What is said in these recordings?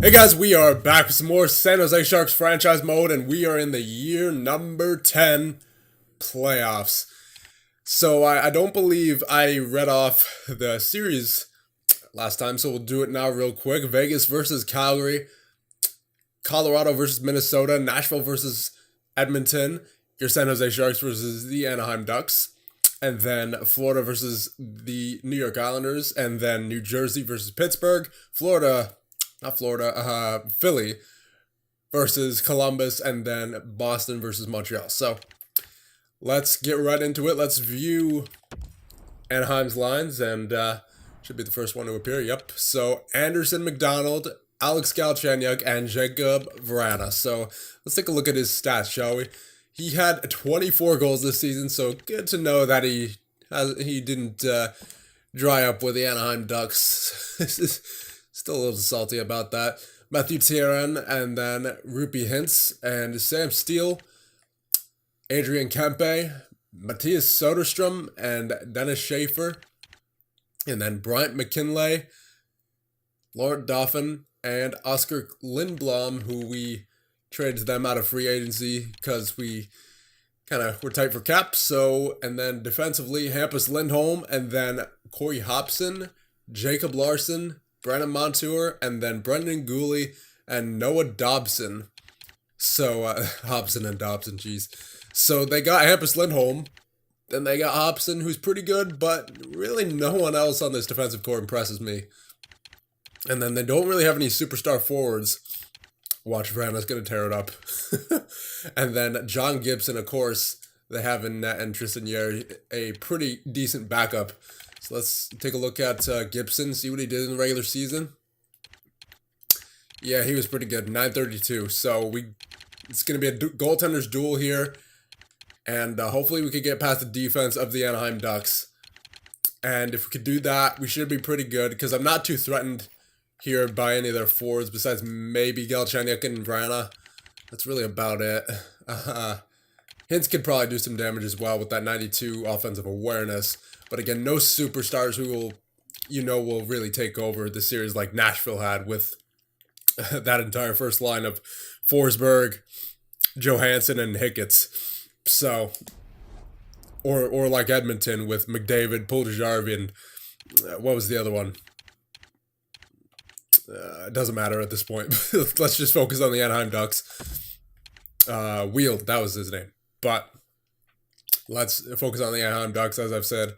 Hey guys, we are back with some more San Jose Sharks franchise mode, and we are in the year number 10 playoffs. So I don't believe I read off the series last time, so we'll do it now real quick. Vegas versus Calgary, Colorado versus Minnesota, Nashville versus Edmonton, your San Jose Sharks versus the Anaheim Ducks, and then Florida versus the New York Islanders, and then New Jersey versus Pittsburgh, Philly versus Columbus, and then Boston versus Montreal. So let's get right into it. Let's view Anaheim's lines, and should be the first one to appear. Yep. So Anderson, McDonald, Alex Galchenyuk, and Jacob Vrana. So let's take a look at his stats, shall we? He had 24 goals this season, so good to know that he didn't dry up with the Anaheim Ducks. Still a little salty about that. Matthew Thierrin, and then Rupi Hintz, and Sam Steele, Adrian Kempe, Matthias Soderstrom, and Dennis Schaefer, and then Bryant McKinley, Laurent Dauphin, and Oscar Lindblom, who we traded them out of free agency because we kind of were tight for cap. So, and then defensively, Hampus Lindholm, and then Corey Hobson, Jacob Larson, Brandon Montour, and then Brendan Gooley and Noah Dobson. So, Hobson and Dobson, geez. So they got Hampus Lindholm, then they got Hobson, who's pretty good, but really no one else on this defensive core impresses me. And then they don't really have any superstar forwards. Watch, Vrana's going to tear it up. And then John Gibson, of course, they have in net and Tristan Yarry, a pretty decent backup. So let's take a look at Gibson, see what he did in the regular season. Yeah, he was pretty good, 932. So it's going to be a goaltender's duel here. And hopefully we could get past the defense of the Anaheim Ducks. And if we could do that, we should be pretty good, because I'm not too threatened here by any of their forwards besides maybe Galchenyuk and Vrana. That's really about it. Hintz could probably do some damage as well with that 92 offensive awareness. But again, no superstars who will really take over the series like Nashville had with that entire first line of Forsberg, Johansson, and Hicketts. So, or like Edmonton with McDavid, Puljujarvi, and what was the other one? It doesn't matter at this point. Let's just focus on the Anaheim Ducks. Wheel, that was his name. But let's focus on the Anaheim Ducks, as I've said.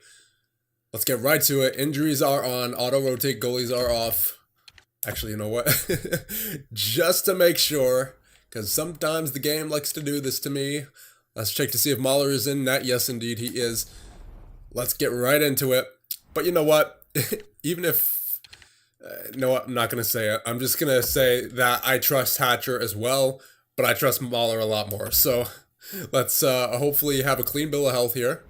Let's get right to it. Injuries are on. Auto-rotate goalies are off. Actually, you know what? Just to make sure, because sometimes the game likes to do this to me. Let's check to see if Mahler is in net. Yes, indeed, he is. Let's get right into it. But you know what? Even if... no, I'm not going to say it. I'm just going to say that I trust Hatcher as well, but I trust Mahler a lot more. So let's hopefully have a clean bill of health here.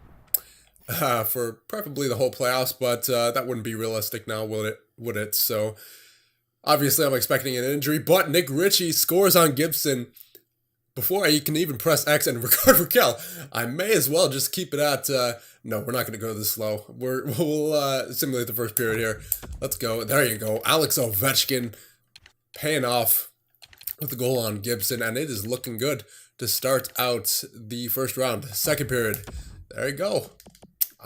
For preferably the whole playoffs, but that wouldn't be realistic now, would it? So, obviously I'm expecting an injury, but Nick Ritchie scores on Gibson before he can even press X and Rickard Rakell. I may as well just keep it at, no, we're not going to go this slow. We'll simulate the first period here. Let's go. There you go. Alex Ovechkin paying off with the goal on Gibson, and it is looking good to start out the first round. Second period. There you go.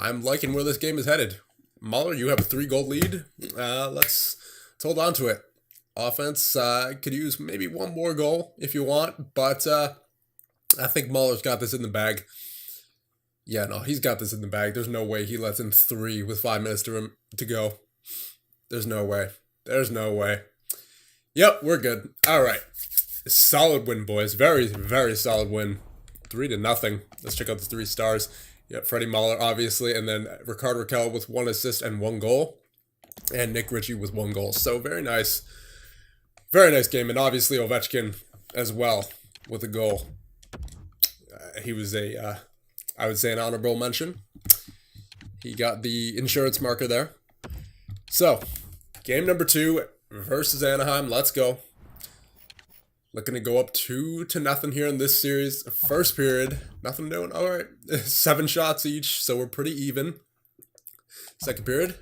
I'm liking where this game is headed. Mahler, you have a 3-goal lead. Let's hold on to it. Offense could use maybe one more goal if you want, but I think Mahler's got this in the bag. Yeah, no, he's got this in the bag. There's no way he lets in 3 with 5 minutes to go. There's no way. There's no way. Yep, we're good. All right. Solid win, boys. Very, very solid win. 3-0. Let's check out the 3 stars. Yeah, Freddie Mahler, obviously, and then Rickard Rakell with 1 assist and 1 goal, and Nick Ritchie with 1 goal. So very nice game, and obviously Ovechkin as well with a goal. He was I would say an honorable mention. He got the insurance marker there. So, game number 2 versus Anaheim. Let's go. Looking to go up 2-0 here in this series. First period, nothing doing. All right, 7 shots each, so we're pretty even. Second period,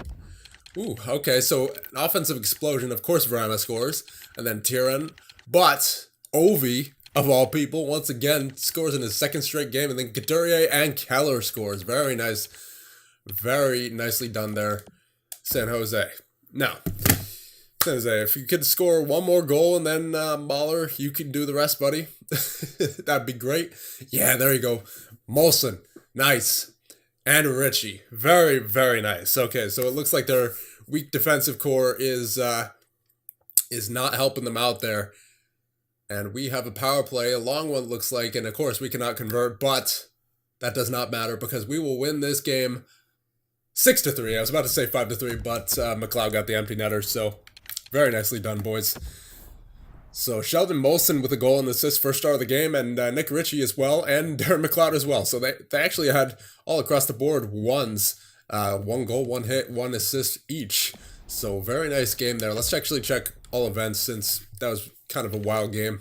Ooh, okay, so an offensive explosion. Of course, Vrana scores, and then Tyrann. But Ovi, of all people, once again scores in his second straight game, and then Couturier and Keller scores. Very nice. Very nicely done there, San Jose. Now, San Jose, if you could score one more goal and then Mahler, you could do the rest, buddy. That'd be great. Yeah, there you go. Molson, nice. And Ritchie, very, very nice. Okay, so it looks like their weak defensive core is not helping them out there. And we have a power play, a long one looks like, and of course we cannot convert, but that does not matter because we will win this game 6-3. I was about to say 5-3, but McLeod got the empty netter, so very nicely done, boys. So Sheldon Molson with a goal and assist, first star of the game, and Nick Ritchie as well, and Darren McLeod as well. So they actually had all across the board ones, one goal, one hit, one assist each. So very nice game there. Let's actually check all events since that was kind of a wild game.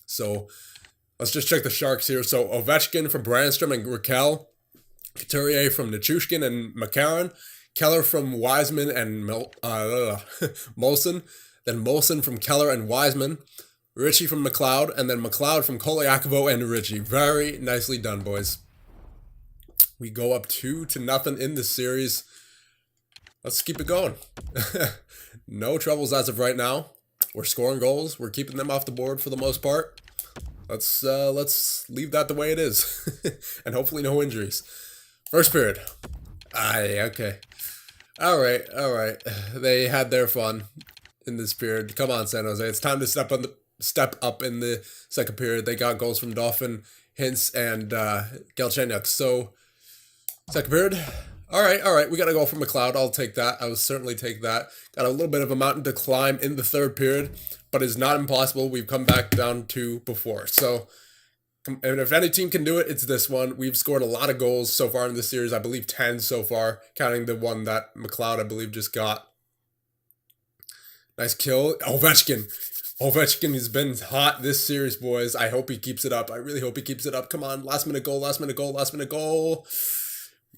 So let's just check the Sharks here. So Ovechkin from Brandstrom and Raquel, Couturier from Nichushkin and McCarron, Keller from Wiseman and Molson. Then Molson from Keller and Wiseman, Ritchie from McLeod, and then McLeod from Koliakovo and Ritchie. Very nicely done, boys. We go up 2-0 in the series. Let's keep it going. No troubles as of right now. We're scoring goals. We're keeping them off the board for the most part. Let's leave that the way it is, and hopefully no injuries. First period. Okay. All right. They had their fun in this period. Come on, San Jose. It's time to step up in the second period. They got goals from Dauphin, Hintz, and Galchenyuk. So, second period. All right. We got to go from McLeod. I'll take that. I will certainly take that. Got a little bit of a mountain to climb in the third period, but it's not impossible. We've come back down to before. So, and if any team can do it, it's this one. We've scored a lot of goals so far in this series. I believe 10 so far, counting the one that McLeod, I believe, just got. Nice kill. Ovechkin has been hot this series, boys. I hope he keeps it up. I really hope he keeps it up. Come on. Last minute goal.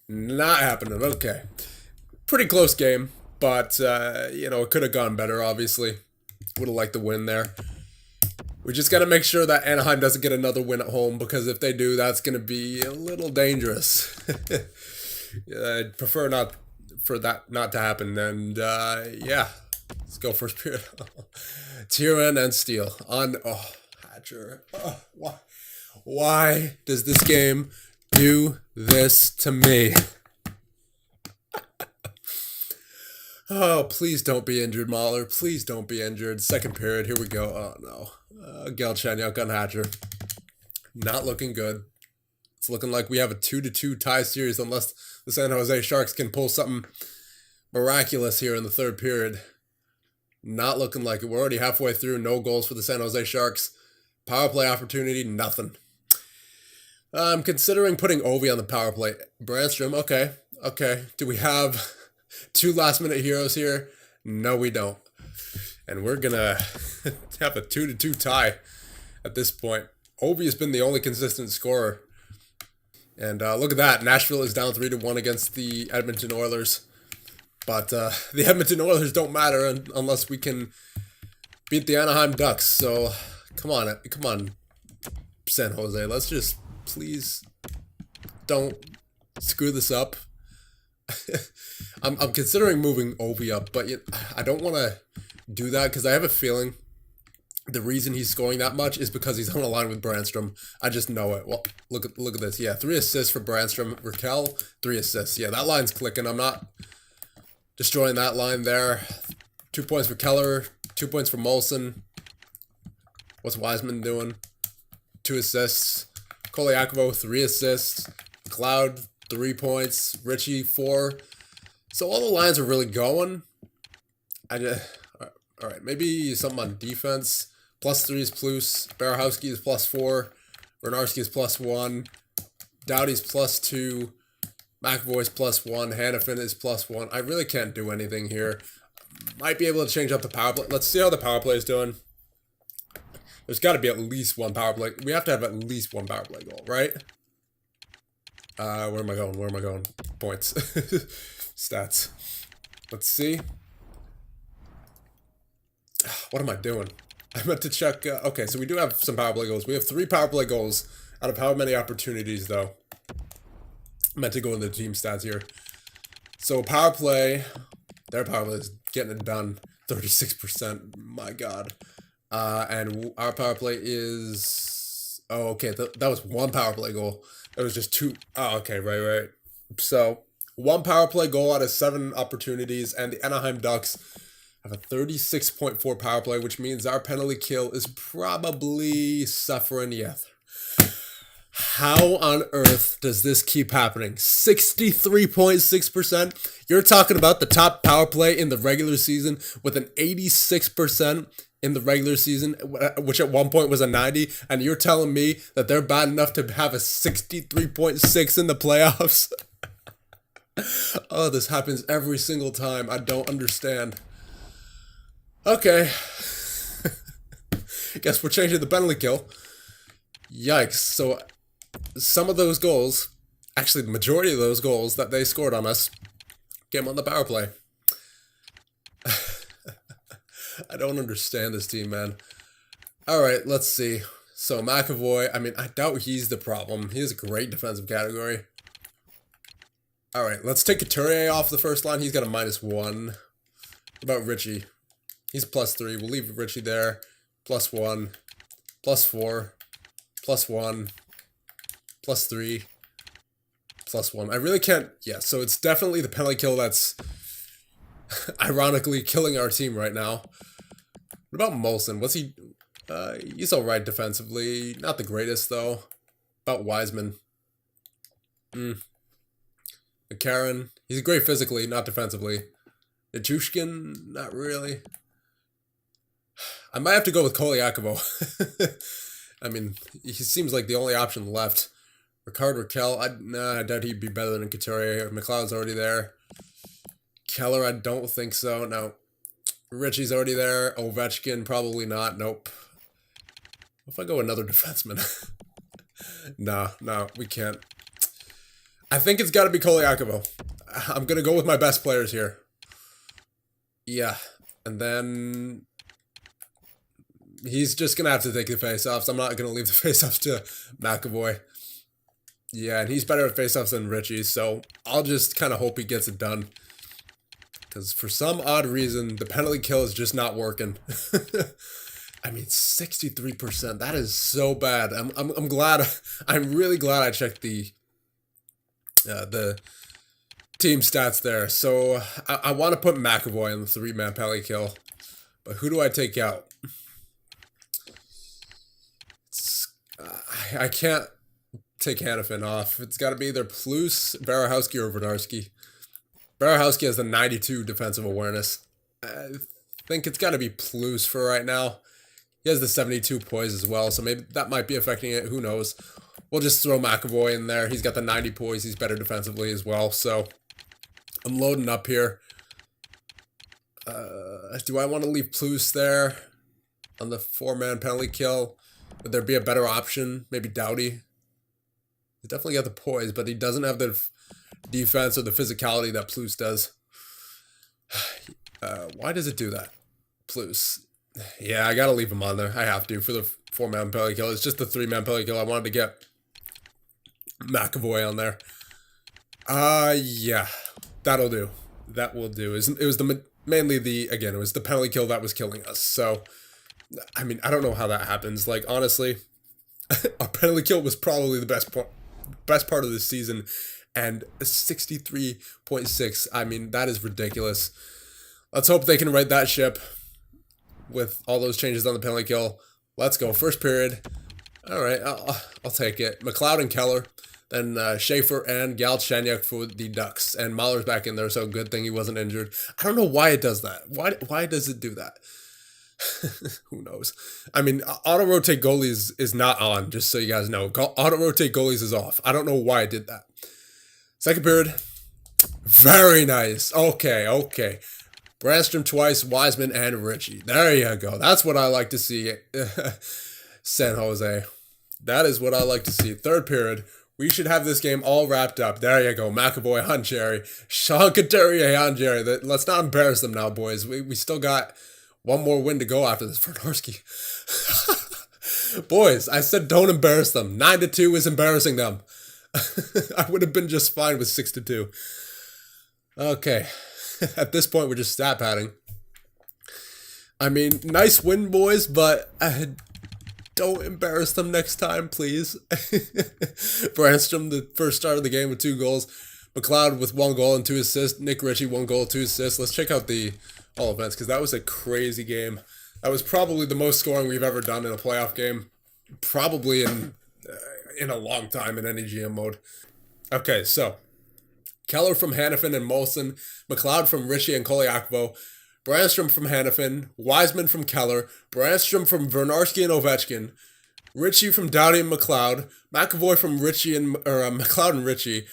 Not happening. Okay. Pretty close game, but, it could have gone better, obviously. Would have liked the win there. We just got to make sure that Anaheim doesn't get another win at home, because if they do, that's going to be a little dangerous. I'd prefer not for that not to happen. And, yeah. Let's go first period. Tyrann and Steele on. Hatcher. Why does this game do this to me? Oh, please don't be injured, Mahler. Please don't be injured. Second period. Here we go. Oh, no. Galchenyuk on Hatcher. Not looking good. It's looking like we have a 2-2 tie series unless the San Jose Sharks can pull something miraculous here in the third period. Not looking like it. We're already halfway through. No goals for the San Jose Sharks. Power play opportunity, nothing. I'm considering putting Ovi on the power play. Brandstrom, okay. Do we have 2 last-minute heroes here? No, we don't. And we're going to have a 2-2 tie at this point. Ovi has been the only consistent scorer. And look at that. Nashville is down 3-1 against the Edmonton Oilers. But the Edmonton Oilers don't matter unless we can beat the Anaheim Ducks. So, come on, San Jose. Let's just, please, don't screw this up. I'm considering moving Ovi up, but I don't want to do that because I have a feeling the reason he's scoring that much is because he's on a line with Brandstrom. I just know it. Well, look at this. Yeah, 3 assists for Brandstrom. Raquel, 3 assists. Yeah, that line's clicking. I'm not destroying that line there. 2 points for Keller. 2 points for Molson. What's Wiseman doing? 2 assists. Koliakovo, 3 assists. McLeod, 3 points. Ritchie, 4. So all the lines are really going. All right, maybe something on defense. +3 is plus. Barahowski is +4. Bernarski is +1. Doughty's +2. McAvoy's +1. Hannafin is +1. I really can't do anything here. Might be able to change up the power play. Let's see how the power play is doing. There's got to be at least 1 power play. We have to have at least 1 power play goal, right? Where am I going? Points. Stats. Let's see. What am I doing? I meant to check. Okay, so we do have some power play goals. We have 3 power play goals out of how many opportunities, though? I meant to go into the team stats here. So power play, their power play is getting it done. 36%. My God. And our power play is... Oh, okay. That was 1 power play goal. That was just 2. Oh, okay. Right. So 1 power play goal out of 7 opportunities, and the Anaheim Ducks have a 36.4 power play, which means our penalty kill is probably suffering yet. How on earth does this keep happening? 63.6%? You're talking about the top power play in the regular season with an 86% in the regular season, which at one point was a 90, and you're telling me that they're bad enough to have a 63.6 in the playoffs? Oh, this happens every single time. I don't understand. Okay. Guess we're changing the penalty kill. Yikes. So some of those goals, actually the majority of those goals that they scored on us, came on the power play. I don't understand this team, man. Alright, let's see. So McAvoy, I mean, I doubt he's the problem. He has a great defensive category. Alright, let's take Couturier off the first line. He's got a -1. What about Richie? He's +3. We'll leave Richie there. +1. +4. +1. +3. +1. I really can't... Yeah, so it's definitely the penalty kill that's ironically killing our team right now. What about Molson? What's he... he's alright defensively. Not the greatest, though. About Wiseman. McCarron. He's great physically, not defensively. Nichushkin? Not really. I might have to go with Koliakovo. I mean, he seems like the only option left. Ricard Raquel, I doubt he'd be better than Couturier. McLeod's already there. Keller, I don't think so. No. Richie's already there. Ovechkin, probably not. Nope. If I go another defenseman. No, we can't. I think it's got to be Koliakovo. I'm going to go with my best players here. Yeah. And then... he's just going to have to take the face-offs. I'm not going to leave the face-offs to McAvoy. Yeah, and he's better at face-offs than Richie, so I'll just kind of hope he gets it done. Because for some odd reason, the penalty kill is just not working. I mean, 63%. That is so bad. I'm glad. I'm really glad I checked the team stats there. So I want to put McAvoy in the 3-man penalty kill. But who do I take out? I can't take Hanifin off. It's got to be either Plus, Barahowski, or Wodorowski. Barahowski has the 92 defensive awareness. I think it's got to be Plus for right now. He has the 72 poise as well, so maybe that might be affecting it. Who knows? We'll just throw McAvoy in there. He's got the 90 poise. He's better defensively as well. So I'm loading up here. Do I want to leave Plus there on the 4-man penalty kill? Would there be a better option? Maybe Doughty. He's definitely got the poise, but he doesn't have the defense or the physicality that Plus does. Why does it do that? Plus. Yeah, I gotta leave him on there. I have to for the 4-man penalty kill. It's just the 3-man penalty kill. I wanted to get McAvoy on there. Yeah, that'll do. That will do. It was mainly it was the penalty kill that was killing us. So, I mean, I don't know how that happens. Like, honestly, our penalty kill was probably the best part of this season, and 63.6. I mean, that is ridiculous. Let's hope they can right that ship with all those changes on the penalty kill. Let's go. First period. All right, I'll take it. McLeod and Keller. Then Schaefer and Galchenyuk for the Ducks. And Mahler's back in there, so good thing he wasn't injured. I don't know why it does that. Why does it do that? Who knows? I mean, auto-rotate goalies is not on, just so you guys know. Auto-rotate goalies is off. I don't know why I did that. Second period. Very nice. Okay. Brandstrom twice, Wiseman, and Richie. There you go. That's what I like to see. San Jose. That is what I like to see. Third period. We should have this game all wrapped up. There you go. McAvoy on Jerry. Sean Couturier on Jerry. Let's not embarrass them now, boys. We still got one more win to go after this. Vernorski. Boys, I said don't embarrass them. 9-2 is embarrassing them. I would have been just fine with 6-2. Okay. At this point, we're just stat padding. I mean, nice win, boys, but don't embarrass them next time, please. Brandstrom, the first start of the game with 2 goals. McLeod with 1 goal and 2 assists. Nick Ritchie, 1 goal, 2 assists. Let's check out the all events, because that was a crazy game. That was probably the most scoring we've ever done in a playoff game. Probably in a long time in any GM mode. Okay, so Keller from Hannafin and Molson. McLeod from Ritchie and Koliakvo. Brandstrom from Hannafin, Wiseman from Keller, Brandstrom from Vernorski and Ovechkin, Ritchie from Doughty and McLeod, McAvoy from Ritchie and McLeod and Ritchie,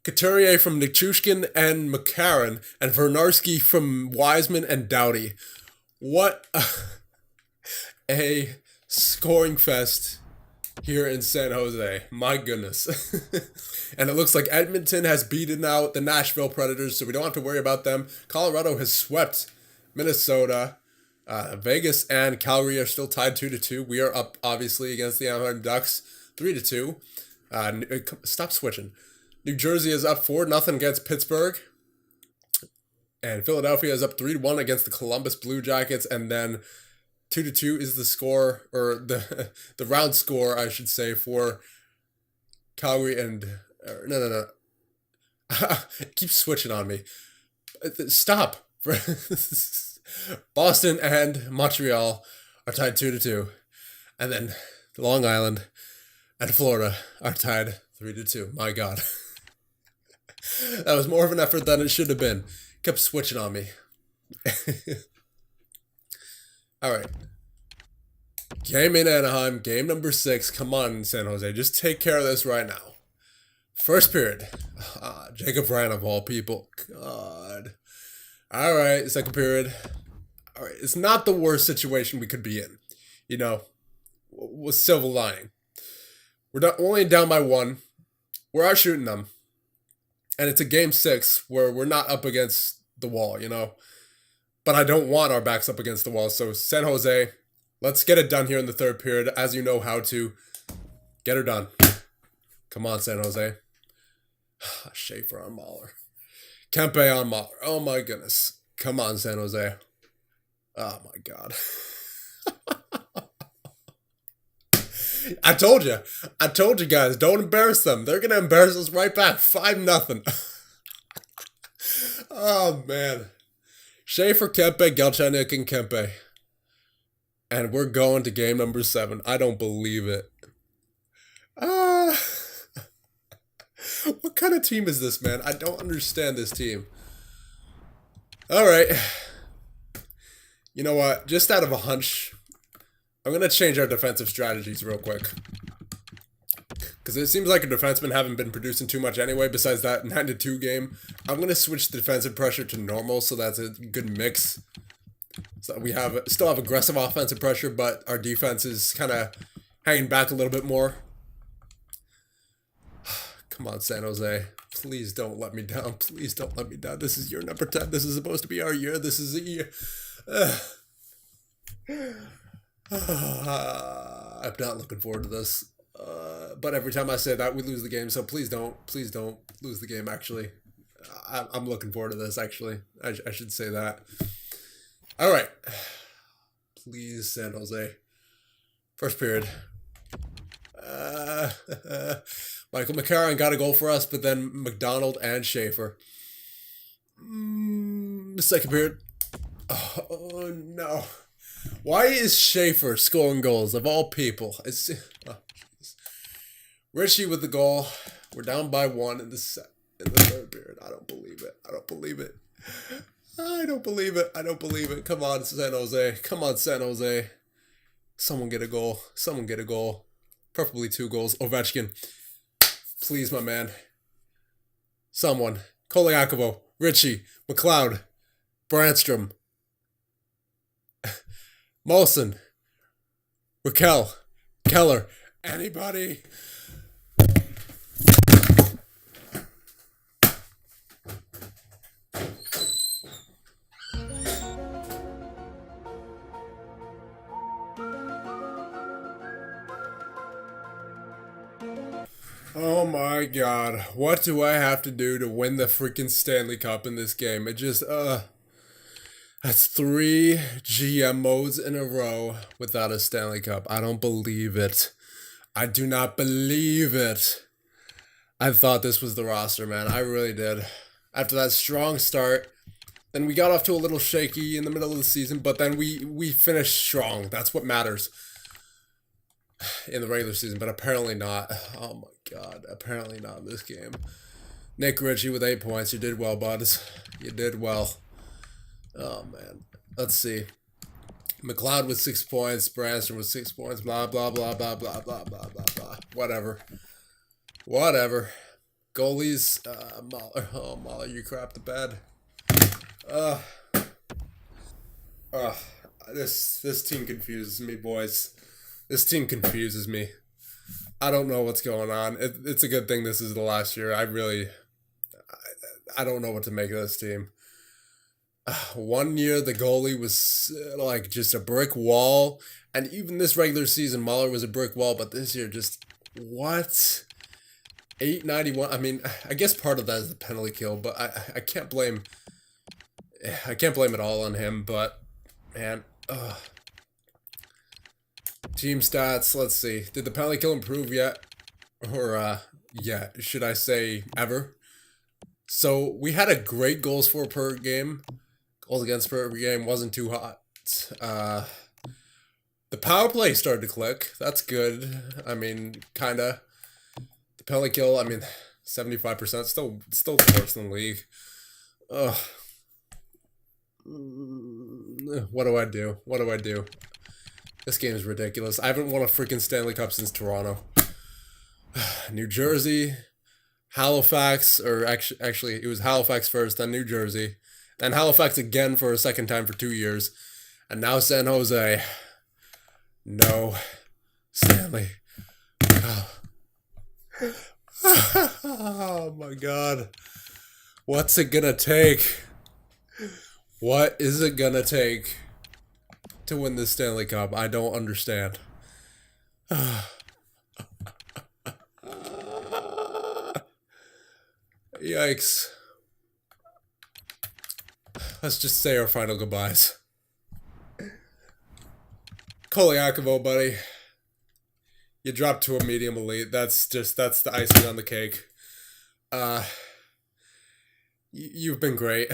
Couturier from Nichushkin and McCarron, and Vernorski from Wiseman and Doughty. What a scoring fest here in San Jose. My goodness. And it looks like Edmonton has beaten out the Nashville Predators, so we don't have to worry about them. Colorado has swept Minnesota. Vegas and Calgary are still tied 2-2. We are up, obviously, against the Anaheim Ducks 3-2. Stop switching. New Jersey is up 4-0 against Pittsburgh. And Philadelphia is up 3-1 against the Columbus Blue Jackets. And then 2-2 is the score, or the round score, I should say, for Calgary and... No. Keep switching on me. Stop. Boston and Montreal are tied 2-2. And then Long Island and Florida are tied 3-2. My God. That was more of an effort than it should have been. Kept switching on me. Alright. Game in Anaheim. Game number 6. Come on, San Jose. Just take care of this right now. First period. Jacob Vrana of all people. God. Alright, second period. Alright, it's not the worst situation we could be in. You know, with silver lining. We're only down by 1. We're out shooting them. And it's a game 6 where we're not up against the wall, you know. But I don't want our backs up against the wall. So San Jose, let's get it done here in the third period. As you know how to. Get her done. Come on, San Jose. Schaefer on Mahler. Kempe on Mahler. Oh my goodness. Come on, San Jose. Oh my God. I told you. I told you guys, don't embarrass them. They're going to embarrass us right back. 5-0. Oh man. Schaefer, Kempe, Galchenyuk, and Kempe. And we're going to game number 7. I don't believe it. What kind of team is this, man? I don't understand this team. All right. You know what? Just out of a hunch, I'm going to change our defensive strategies real quick. Because it seems like our defensemen haven't been producing too much anyway, besides that 9-2 game. I'm going to switch the defensive pressure to normal, so that's a good mix. So we still have aggressive offensive pressure, but our defense is kind of hanging back a little bit more. Come on, San Jose. Please don't let me down. Please don't let me down. This is year number 10. This is supposed to be our year. This is a year. I'm not looking forward to this. But every time I say that, we lose the game. So please don't lose the game, actually. I'm looking forward to this, actually. I should say that. All right. Please, San Jose. First period. Michael McCarron got a goal for us, but then McDonald and Schaefer. Second period. Oh, no. Why is Schaefer scoring goals, of all people? Ritchie with the goal. We're down by 1 in the third period. I don't believe it. I don't believe it. I don't believe it. I don't believe it. Come on, San Jose. Come on, San Jose. Someone get a goal. Someone get a goal. Preferably 2 goals. Ovechkin. Please, my man. Someone. Koliakovo. Ritchie. McLeod. Brandstrom. Molson. Raquel. Keller. Anybody? Oh my god. What do I have to do to win the freaking Stanley Cup in this game? It just, that's 3 GM modes in a row without a Stanley Cup. I don't believe it. I do not believe it. I thought this was the roster, man. I really did. After that strong start, then we got off to a little shaky in the middle of the season, but then we finished strong. That's what matters in the regular season, but apparently not. Oh my god, apparently not in this game. Nick Ritchie with 8 points. You did well, buds. You did well. Oh man. Let's see. McLeod with 6 points. Branson with 6 points. Blah blah blah blah blah blah blah blah blah. Whatever. Whatever. Goalies. Mahler. Oh Mahler, you crap the bed. Uh. Uh. This team confuses me, boys. This team confuses me. I don't know what's going on. It's a good thing this is the last year. I don't know what to make of this team. 1 year the goalie was like just a brick wall, and even this regular season Mahler was a brick wall, but this year just what? 891. I mean, I guess part of that is the penalty kill, but I can't blame it all on him, but man, team stats, let's see. Did the penalty kill improve yet? Or yeah, should I say ever? So we had a great goals for per game. Goals against per game wasn't too hot. The power play started to click. That's good. I mean, kinda. The penalty kill, I mean, 75%. Still the worst in the league. Ugh. What do I do? What do I do? This game is ridiculous. I haven't won a freaking Stanley Cup since Toronto. New Jersey, Halifax, or actually it was Halifax first, then New Jersey, then Halifax again for a second time for 2 years, and now San Jose. No, Stanley. Oh, oh my God. What's it gonna take? What is it gonna take to win this Stanley Cup? I don't understand. Yikes. Let's just say our final goodbyes. Kolyakovo, buddy. You dropped to a medium elite. That's the icing on the cake. You've been great.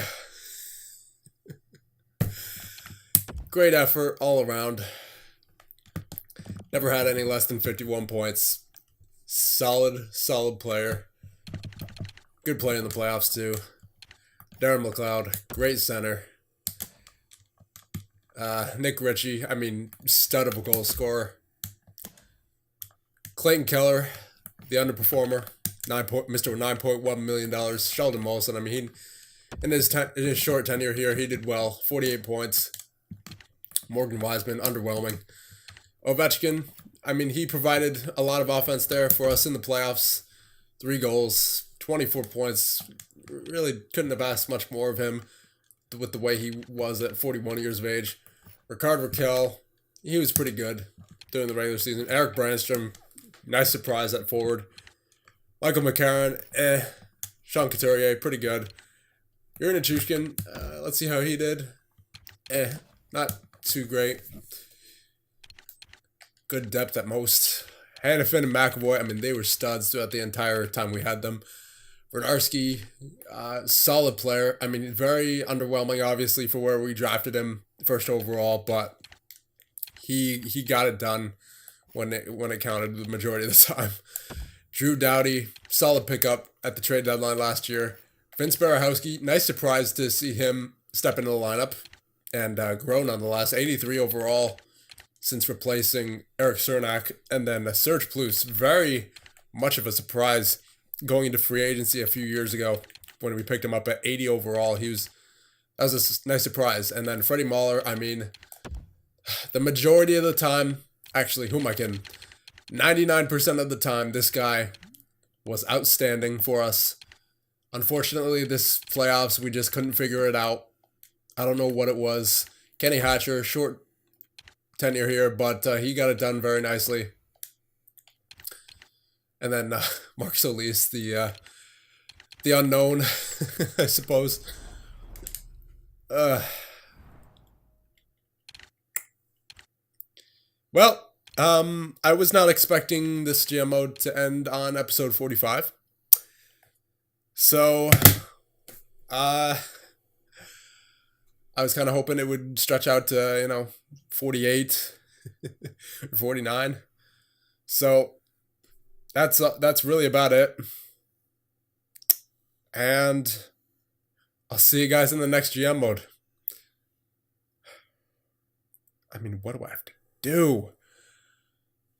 Great effort all around. Never had any less than 51 points. Solid player. Good play in the playoffs, too. Darren McLeod, great center. Nick Ritchie, I mean, stud of a goal scorer. Clayton Keller, the underperformer, Mr. $9.1 million. Sheldon Molson, I mean, in his short tenure here, he did well. 48 points. Morgan Wiseman, underwhelming. Ovechkin, I mean, he provided a lot of offense there for us in the playoffs. 3 goals, 24 points. Really couldn't have asked much more of him with the way he was at 41 years of age. Rickard Raquel, he was pretty good during the regular season. Eric Brandstrom, nice surprise at forward. Michael McCarron, Sean Couturier, pretty good. Yuri Nichushkin, let's see how he did. Not too great. Good depth at most. Hannafin and McAvoy, I mean, they were studs throughout the entire time we had them. Bernarski, solid player. I mean, very underwhelming, obviously, for where we drafted him first overall, but he got it done when it counted the majority of the time. Drew Doughty, solid pickup at the trade deadline last year. Vince Barahowski, nice surprise to see him step into the lineup and grow nonetheless. 83 overall since replacing Eric Cernak, and then Serge Plus, very much of a surprise going into free agency a few years ago when we picked him up at 80 overall. That was a nice surprise. And then Freddie Mahler, I mean, the majority of the time, actually, who am I kidding? 99% of the time, this guy was outstanding for us. Unfortunately, this playoffs, we just couldn't figure it out. I don't know what it was. Kenny Hatcher, short tenure here, but he got it done very nicely. And then Mark Solis, the unknown, I suppose. Well, I was not expecting this GM mode to end on episode 45. So, I was kind of hoping it would stretch out to, 48, 49. So, that's really about it. And I'll see you guys in the next GM mode. I mean, what do I have to do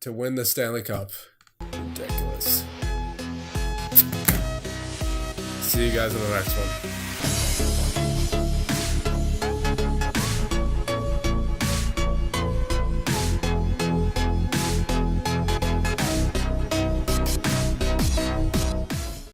to win the Stanley Cup? Ridiculous. See you guys in the next one.